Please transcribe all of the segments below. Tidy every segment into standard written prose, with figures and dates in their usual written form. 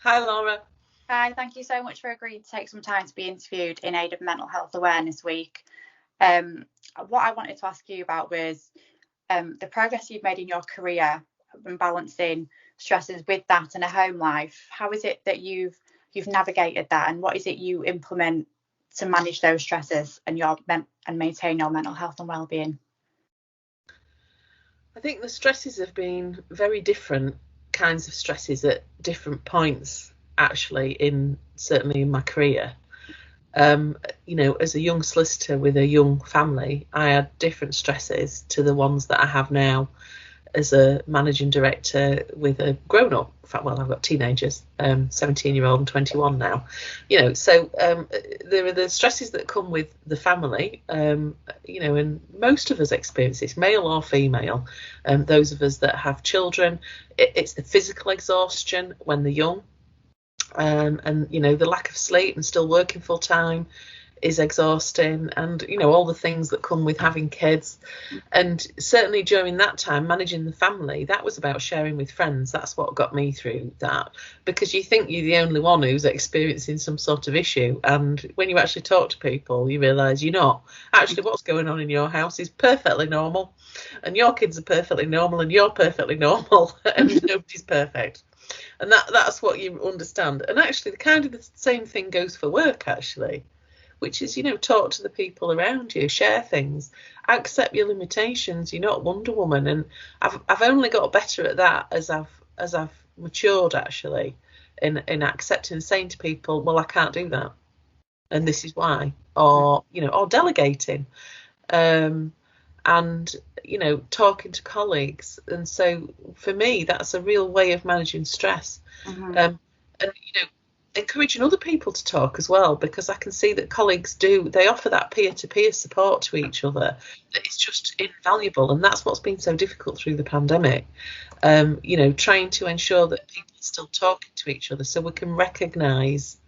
Hi, Laura. Hi, thank you so much for agreeing to take some time to be interviewed in aid of Mental Health Awareness Week. What I wanted to ask you about was the progress you've made in your career and balancing stresses with that and a home life. How is it that you've navigated that, and what is it you implement to manage those stresses and and maintain your mental health and well-being? I think the stresses have been very different kinds of stresses at different points, actually, certainly in my career. As a young solicitor with a young family, I had different stresses to the ones that I have now as a managing director with a grown up. Well, I've got teenagers, 17-year-old and 21 now. There are the stresses that come with the family, and most of us experience this, male or female. Those of us that have children, it's the physical exhaustion when they're young. The lack of sleep and still working full time is exhausting, and all the things that come with having kids. And certainly during that time, managing the family, that was about sharing with friends. That's what got me through that, because you think you're the only one who's experiencing some sort of issue, and when you actually talk to people, you realise you're not. Actually, what's going on in your house is perfectly normal, and your kids are perfectly normal, and you're perfectly normal, and nobody's perfect. And that's what you understand. And actually, the same thing goes for work, actually, which is, talk to the people around you, share things, accept your limitations. You're not Wonder Woman. And I've only got better at that as I've matured, actually, in accepting and saying to people, well, I can't do that, and this is why, or delegating, and talking to colleagues. And so for me, that's a real way of managing stress. And encouraging other people to talk as well, because I can see that colleagues they offer that peer-to-peer support to each other that is just invaluable. And that's what's been so difficult through the pandemic, trying to ensure that people are still talking to each other so we can recognise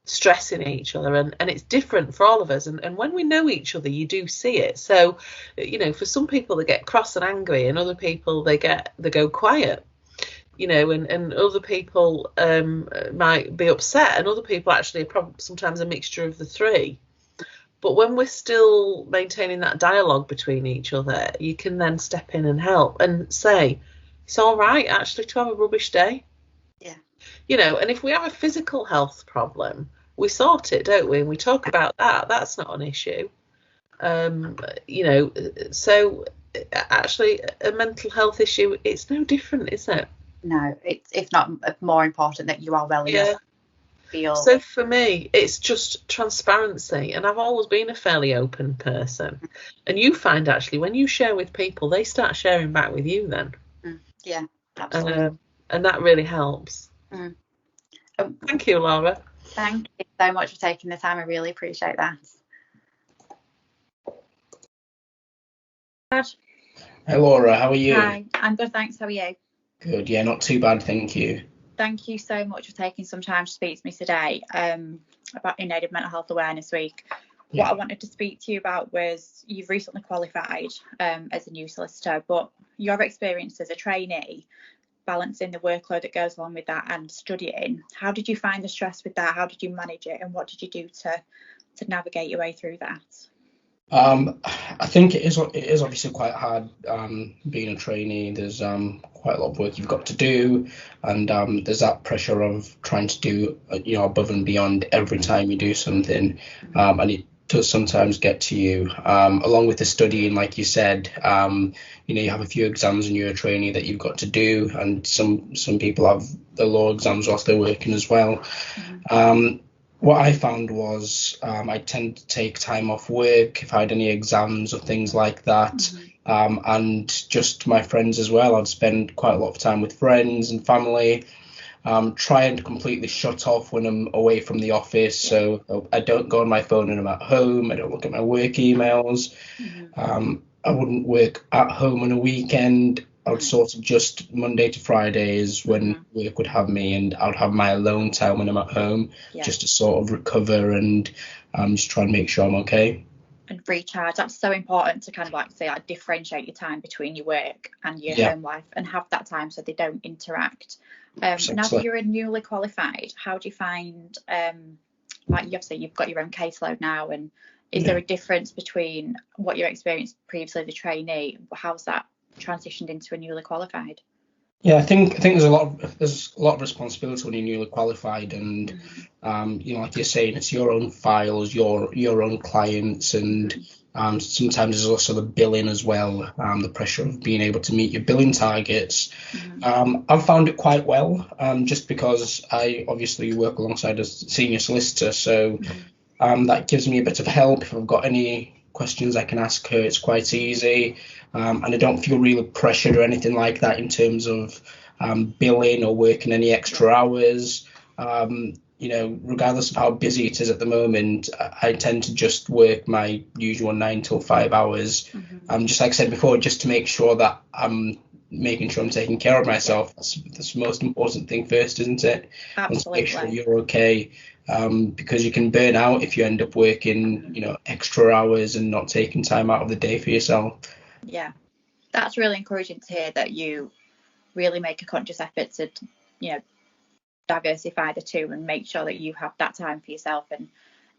stress in each other. And it's different for all of us, and when we know each other, you do see it. So for some people, they get cross and angry, and other people they go quiet, and other people might be upset, and other people actually are probably sometimes a mixture of the three. But when we're still maintaining that dialogue between each other, you can then step in and help and say, it's all right actually to have a rubbish day. And if we have a physical health problem, we sort it, don't we? And we talk about that. That's not an issue. So actually a mental health issue, it's no different, is it? No, it's not more important that you are well enough to feel. So for me, it's just transparency, and I've always been a fairly open person. And you find actually when you share with people, they start sharing back with you then. Yeah, absolutely. And that really helps. Thank you, Laura. Thank you so much for taking the time. I really appreciate that. Hi, Laura. How are you? Hi, I'm good, thanks. How are you? Good. Yeah, not too bad, thank you. Thank you so much for taking some time to speak to me today about in aid of Mental Health Awareness Week. Yeah. What I wanted to speak to you about was you've recently qualified as a new solicitor, but your experience as a trainee, balancing the workload that goes along with that and studying, how did you find the stress with that? How did you manage it, and what did you do to navigate your way through that? I think it is obviously quite hard being a trainee. There's quite a lot of work you've got to do, and there's that pressure of trying to do above and beyond every time you do something, and it does sometimes get to you. Along with the studying, like you said, you have a few exams when you're a trainee that you've got to do, and some people have the law exams whilst they're working as well. What I found was I tend to take time off work if I had any exams or things like that, and just my friends as well. I'd spend quite a lot of time with friends and family, try and completely shut off when I'm away from the office. So I don't go on my phone when I'm at home. I don't look at my work emails. I wouldn't work at home on a weekend. I would sort of just Monday to Friday is when work would have me, and I would have my alone time when I'm at home, just to sort of recover and just try and make sure I'm okay. and recharge. That's so important to kind of like say, like, differentiate your time between your work and your home life and have that time so they don't interact. Now that you're a newly qualified, how do you find like obviously you've got your own caseload now, and is there a difference between what you experienced previously as a trainee? How's that transitioned into a newly qualified? Yeah, I think there's a lot of responsibility when you're newly qualified, and you know, like you're saying, it's your own files, your own clients, and sometimes there's also the billing as well, the pressure of being able to meet your billing targets. I've found it quite well, just because I obviously work alongside a senior solicitor, so that gives me a bit of help. If I've got any questions I can ask her, it's quite easy, and I don't feel really pressured or anything like that in terms of billing or working any extra hours. You know, regardless of how busy it is at the moment, I tend to just work my usual 9 till 5 hours, just like I said before, just to make sure that I'm making sure I'm taking care of myself. That's the most important thing first, isn't it? Absolutely. Make sure you're okay, because you can burn out if you end up working, you know, extra hours and not taking time out of the day for yourself. Yeah, that's really encouraging to hear that you really make a conscious effort to, you know, diversify the two and make sure that you have that time for yourself. And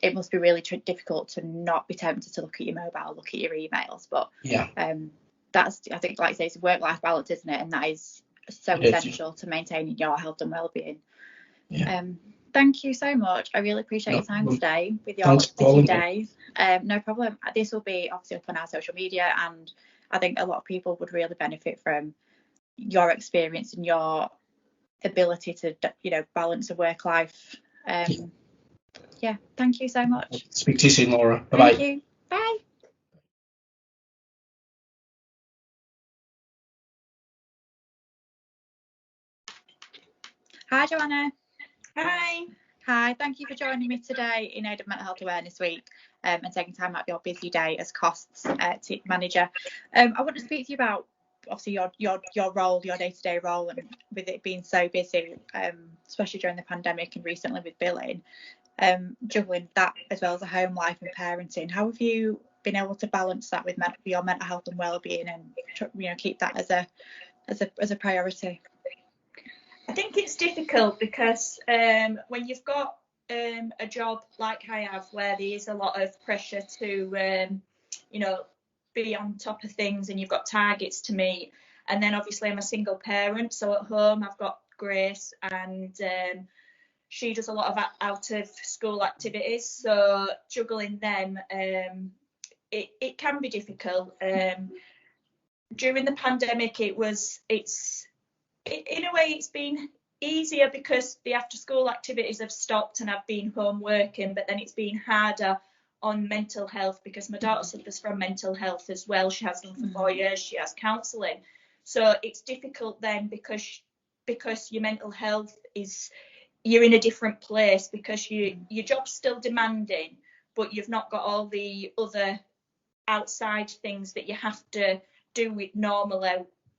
it must be really difficult to not be tempted to look at your mobile, look at your emails. But that's, I think, like I say, it's work-life balance, isn't it? And that is so essential to maintaining your health and well-being. Thank you so much. I really appreciate your time today with your busy day. No problem. This will be obviously up on our social media, and I think a lot of people would really benefit from your experience and your ability to, you know, balance a work life. Thank you so much. Speak to you soon, Laura. Bye-bye. Thank you. Bye. Hi, Joanna. Hi, thank you for joining me today in aid of Mental Health Awareness Week, and taking time out of your busy day as costs team manager. I want to speak to you about obviously your role, your day-to-day role, and with it being so busy, especially during the pandemic and recently with billing, juggling that as well as a home life and parenting. How have you been able to balance that with your mental health and well-being, and, you know, keep that as a priority? I think it's difficult because when you've got a job like I have, where there is a lot of pressure to, you know, be on top of things, and you've got targets to meet, and then obviously I'm a single parent, so at home I've got Grace, and she does a lot of out of school activities, so juggling them, it can be difficult. During the pandemic, in a way it's been easier because the after school activities have stopped and I've been home working, but then it's been harder on mental health because my daughter suffers from mental health as well. She has done for 4 years. She has counselling, so it's difficult then because your mental health is, you're in a different place because your job's still demanding, but you've not got all the other outside things that you have to do with normally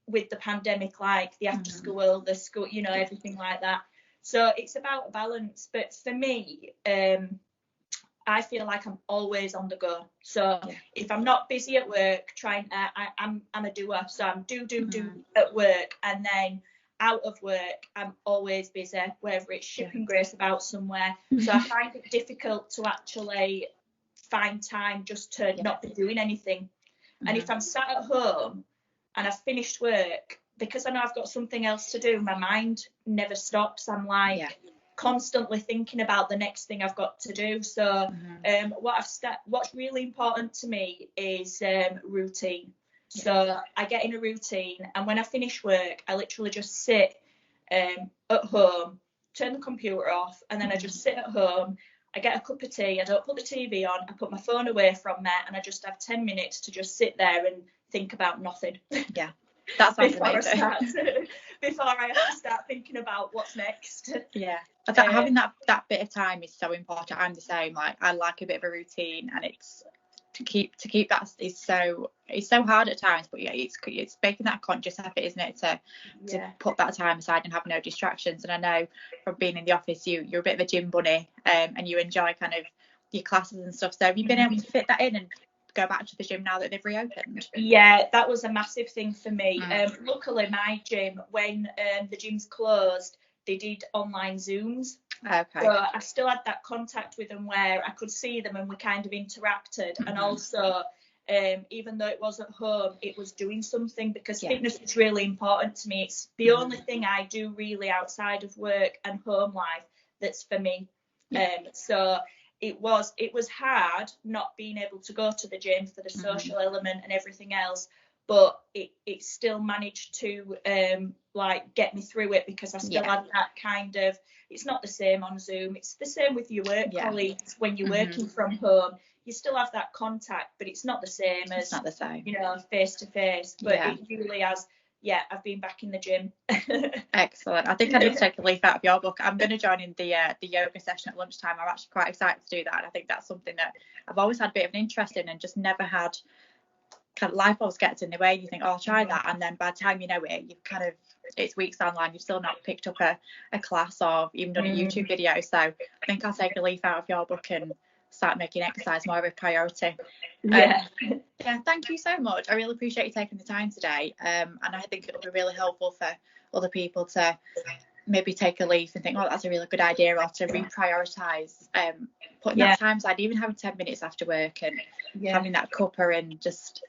with the pandemic, like the after school, the school, you know, everything like that. So it's about a balance. But for me, I feel like I'm always on the go. So if I'm not busy at work, I'm a doer. So I'm do at work, and then out of work, I'm always busy, whether it's shipping Grace about somewhere. So I find it difficult to actually find time just to not be doing anything. And if I'm sat at home and I've finished work, because I know I've got something else to do, my mind never stops. I'm like constantly thinking about the next thing I've got to do. So what's really important to me is routine. So I get in a routine, and when I finish work, I literally just sit at home, turn the computer off, and then I just sit at home. I get a cup of tea. I don't put the TV on. I put my phone away from me, and I just have 10 minutes to just sit there and think about nothing. Yeah, that's before I have to start thinking about what's next. Yeah, having that bit of time is so important. I'm the same. Like, I like a bit of a routine, and it's to keep that is so, it's so hard at times. But yeah, it's making that conscious effort, isn't it, to put that time aside and have no distractions. And I know from being in the office, you're a bit of a gym bunny, and you enjoy kind of your classes and stuff. So have you been able to fit that in and go back to the gym now that they've reopened? Yeah, that was a massive thing for me. Luckily, my gym, when the gyms closed, they did online Zooms. Okay. So I still had that contact with them where I could see them and we kind of interacted. And also, even though it was at home, it was doing something, because fitness is really important to me. It's the only thing I do really outside of work and home life that's for me. So it was hard not being able to go to the gym for the social element and everything else, but it still managed to like get me through it, because I still had that kind of, it's not the same on Zoom, it's the same with your work colleagues when you're working from home. You still have that contact, but it's not the same as, you know, face to face. But it really has. Yeah, I've been back in the gym. Excellent. I think I need to take a leaf out of your book. I'm going to join in the yoga session at lunchtime. I'm actually quite excited to do that. And I think that's something that I've always had a bit of an interest in, and just never had, kind of, life always gets in the way. You think, oh, I'll try that. And then by the time you know it, you've kind of, it's weeks down the line, you've still not picked up a class or even done a YouTube video. So I think I'll take a leaf out of your book and start making exercise more of a priority. Yeah, thank you so much. I really appreciate you taking the time today, and I think it'll be really helpful for other people to maybe take a leaf and think, oh, that's a really good idea, or to reprioritise putting that time aside, even having 10 minutes after work and having that cuppa and just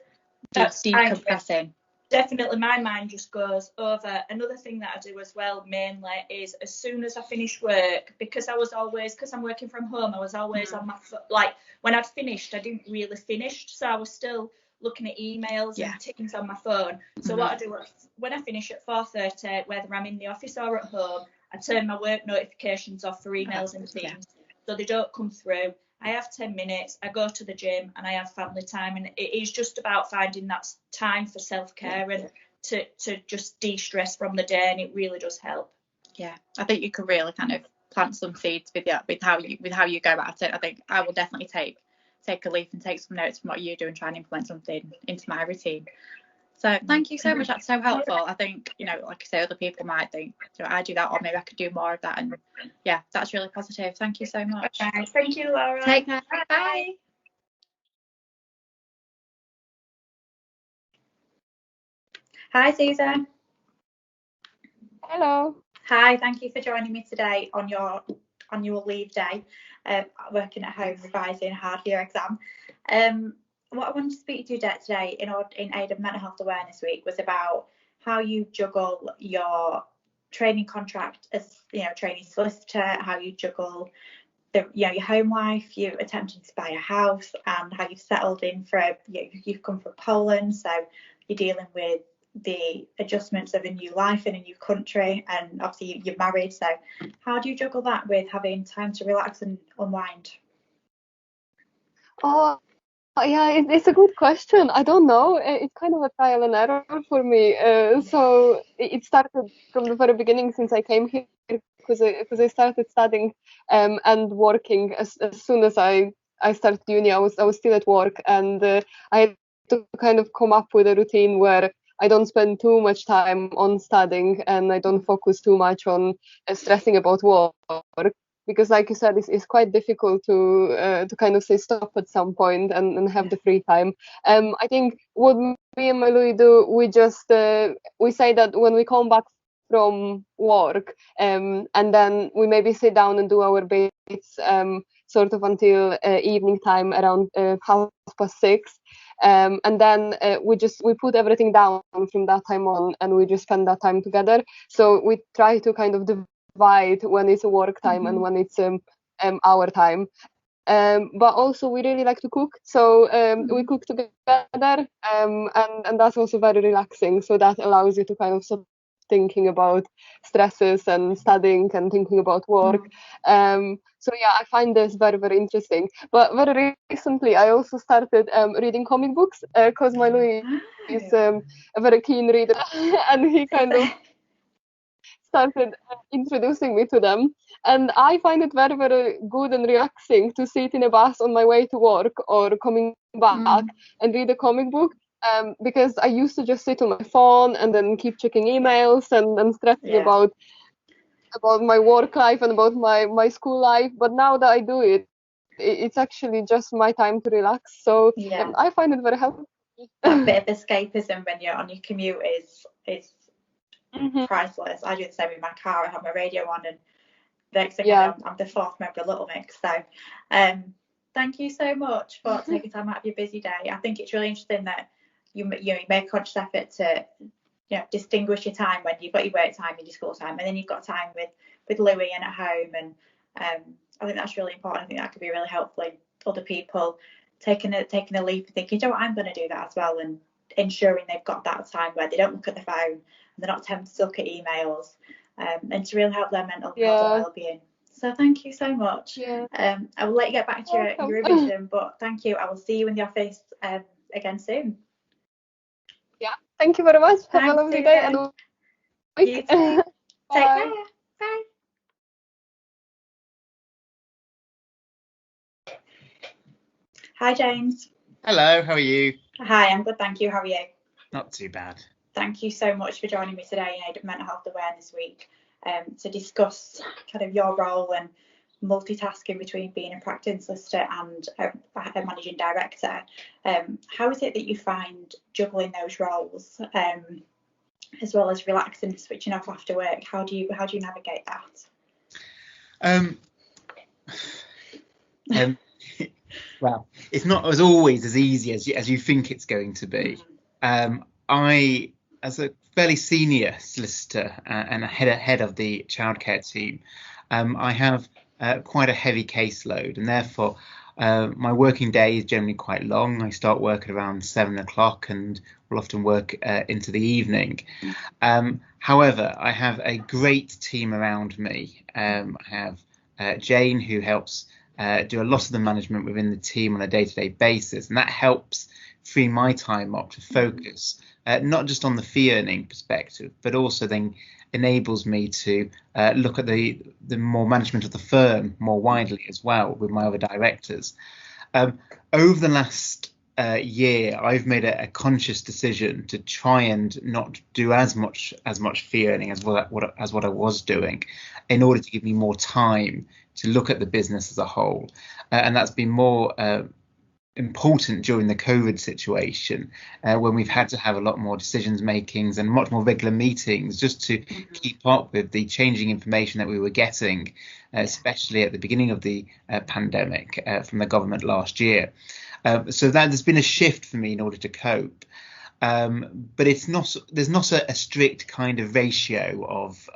decompressing. Definitely, my mind just goes over. Another thing that I do as well mainly is, as soon as I finish work, because I'm working from home, I was always on my like, when I'd finished, I didn't really finish, so I was still looking at emails and things on my phone. So what I do when I finish at 4:30, whether I'm in the office or at home, I turn my work notifications off for emails and things, so they don't come through. I have 10 minutes, I go to the gym and I have family time, and it is just about finding that time for self-care and to just de-stress from the day, and it really does help. Yeah, I think you can really kind of plant some seeds with how you go about it. I think I will definitely take a leaf and take some notes from what you do and try and implement something into my routine. So thank you so much. That's so helpful. I think, you know, like I say, other people might think, so I do that, or maybe I could do more of that. And yeah, that's really positive. Thank you so much. Okay, thank you, Laura. Take care. Bye. Hi, Susan. Hello. Hi, thank you for joining me today on your annual leave day, working at home, revising hard for your exam. What I wanted to speak to you today in aid of Mental Health Awareness Week was about how you juggle your training contract as, you know, trainee solicitor, how you juggle your home life, you attempting to buy a house, and how you've settled in you've come from Poland, so you're dealing with the adjustments of a new life in a new country, and obviously you're married, so how do you juggle that with having time to relax and unwind? Yeah, it's a good question. I don't know. It's kind of a trial and error for me. So it started from the very beginning since I came here, because I started studying and working as soon as I started uni. I was still at work, and I had to kind of come up with a routine where I don't spend too much time on studying and I don't focus too much on stressing about work. Because, like you said, it's quite difficult to kind of say stop at some point and have the free time. I think what me and my Louis do, we just we say that when we come back from work, and then we maybe sit down and do our bits sort of until evening time around 6:30, and then we put everything down from that time on, and we just spend that time together. So we try to kind of divide when it's a work time and when it's our time. But also we really like to cook, so we cook together, and that's also very relaxing. So that allows you to kind of stop thinking about stresses and studying and thinking about work. So yeah, I find this very, very interesting. But very recently, I also started reading comic books, because my Louis is a very keen reader, and he kind of started introducing me to them, and I find it very, very good and relaxing to sit in a bus on my way to work or coming back and read a comic book, because I used to just sit on my phone and then keep checking emails and stressing about my work life and about my school life. But now that I do it, it's actually just my time to relax. So Yeah. I find it very helpful. That bit of escapism when you're on your commute is Mhm. priceless. I do the same in my car. I have my radio on, and the next thing I Yeah. know, I'm the fourth member of Little Mix. So thank you so much for taking time out of your busy day. I think it's really interesting that you make a conscious effort to distinguish your time when you've got your work time and your school time, and then you've got time with Louis and at home. And I think that's really important. I think that could be really helpful in other people taking a leap and thinking, you know what, I'm going to do that as well, and ensuring they've got that time where they don't look at the phone and they're not tempted to look at emails, and to really help their mental health and well-being. So thank you so much. Yeah. I will let you get back to your revision, but thank you. I will see you in the office again soon. Yeah. Thank you very much. Have Thanks, a lovely day and week. You too. Take Bye. care. Bye. Hi, James. Hello, how are you? Hi, I'm good, thank you. How are you? Not too bad. Thank you so much for joining me today in Aid of Mental Health Awareness Week to discuss kind of your role and multitasking between being a practicing solicitor and a managing director. How is it that you find juggling those roles, as well as relaxing and switching off after work? How do you navigate that? Well, it's not as always as easy as you think it's going to be. I, as a fairly senior solicitor and a head of the childcare team, I have quite a heavy caseload, and therefore my working day is generally quite long. I start work at around 7 o'clock and will often work into the evening. However, I have a great team around me. I have Jane, who helps do a lot of the management within the team on a day-to-day basis, and that helps free my time up to focus not just on the fee earning perspective, but also then enables me to look at the more management of the firm more widely as well with my other directors. Over the last year, I've made a conscious decision to try and not do as much fee earning as what I was doing, in order to give me more time to look at the business as a whole, and that's been more important during the COVID situation, when we've had to have a lot more decisions makings and much more regular meetings just to keep up with the changing information that we were getting, especially at the beginning of the pandemic from the government last year. So that there's been a shift for me in order to cope. But there's not a strict kind of ratio of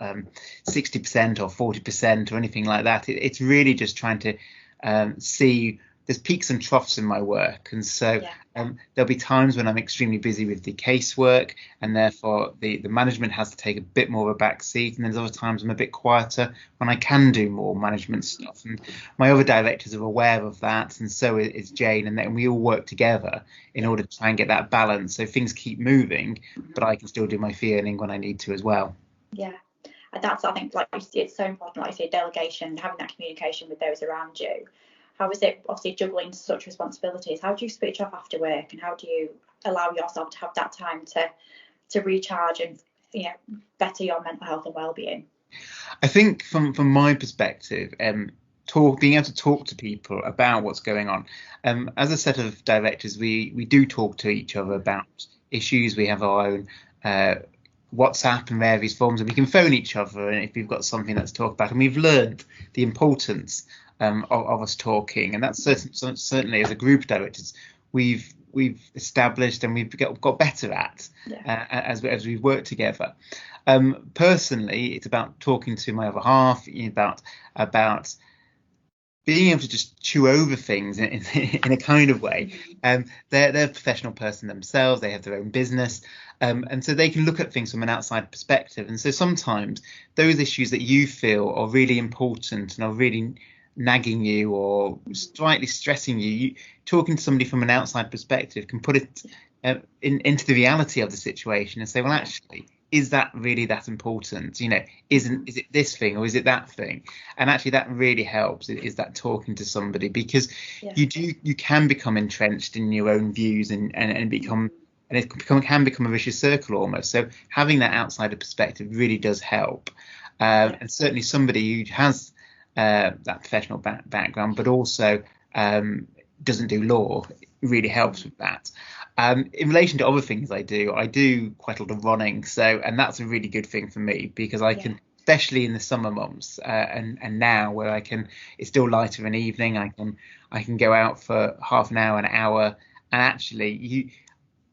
60% or 40% or anything like that. It's really just trying to see there's peaks and troughs in my work, and so there'll be times when I'm extremely busy with the casework, and therefore the management has to take a bit more of a back seat, and there's other times I'm a bit quieter when I can do more management stuff, and my other directors are aware of that, and so is Jane, and then we all work together in order to try and get that balance so things keep moving, but I can still do my fee earning when I need to as well. Yeah, and that's, I think, like you see, it's so important, like you say, delegation, having that communication with those around you. How is it, obviously, juggling such responsibilities? How do you switch off after work, and how do you allow yourself to have that time to recharge and better your mental health and well-being? I think from my perspective, being able to talk to people about what's going on. As a set of directors, we do talk to each other about issues. We have our own WhatsApp and various forms, and we can phone each other, and if we've got something that's talked about, and we've learned the importance of us talking, and that's certainly as a group of directors we've established and we've got better at as we work together. Personally, it's about talking to my other half, about being able to just chew over things in a kind of way. They're a professional person themselves, they have their own business, and so they can look at things from an outside perspective, and so sometimes those issues that you feel are really important and are really nagging you or slightly stressing you, talking to somebody from an outside perspective can put it into the reality of the situation and say, well, actually, is that really that important? Is it this thing or is it that thing? And actually that really helps, is that talking to somebody, because you can become entrenched in your own views and it can become a vicious circle almost. So having that outsider perspective really does help. And certainly somebody who has that professional background, but also doesn't do law, really helps with that. In relation to other things I do quite a lot of running, and that's a really good thing for me, because I can, especially in the summer months, and now where it's still light of an evening, I can go out for half an hour, and actually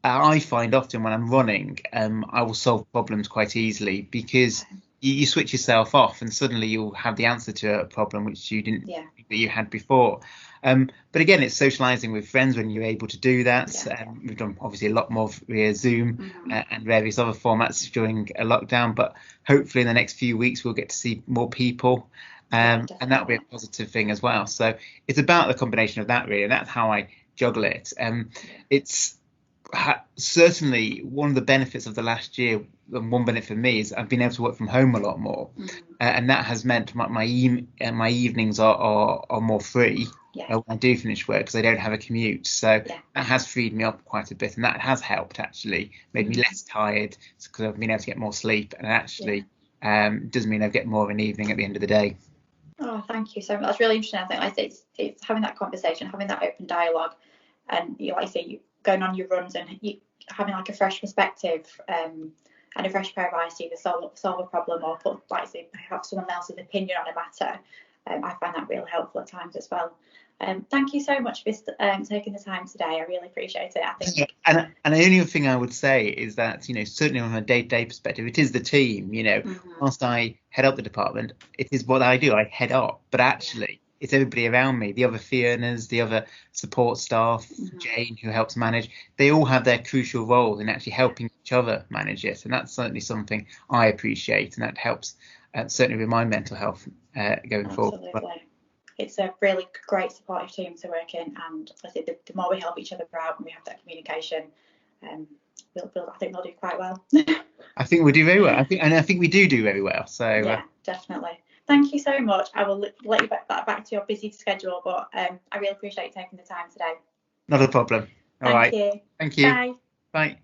I find often when I'm running, I will solve problems quite easily, because you switch yourself off and suddenly you'll have the answer to a problem which you didn't think that you had before. But again, it's socializing with friends when you're able to do that. We've done obviously a lot more via Zoom and various other formats during a lockdown, but hopefully in the next few weeks we'll get to see more people, and that'll be a positive thing as well. So it's about the combination of that, really, and that's how I juggle it. It's certainly one of the benefits of the last year, and one benefit for me, is I've been able to work from home a lot more, and that has meant my evenings are more free when I do finish work, because I don't have a commute. So that has freed me up quite a bit, and that has helped, actually made me less tired, because I've been able to get more sleep, and it actually does mean I get more of an evening at the end of the day. Oh, thank you so much. That's really interesting. I think it's having that conversation, having that open dialogue, and like I say, going on your runs and having like a fresh perspective and a fresh pair of eyes to either solve a problem or put, like I say, have someone else's opinion on a matter. I find that really helpful at times as well. Thank you so much for taking the time today. I really appreciate it. I think, and the only other thing I would say is that, certainly from a day-to-day perspective, it is the team. Whilst I head up the department, it is what I do. I head up, but actually it's everybody around me, the other fee earners, the other support staff, Jane, who helps manage. They all have their crucial roles in actually helping each other manage it, and that's certainly something I appreciate, and that helps certainly with my mental health going forward. Absolutely. It's a really great supportive team to work in, and I think the more we help each other out and we have that communication, I think we'll do quite well. I think we'll do very well. I think we do very well. So yeah, definitely. Thank you so much. I will let you back to your busy schedule, but I really appreciate you taking the time today. Not a problem. All right. Thank you. Thank you. Bye. Bye.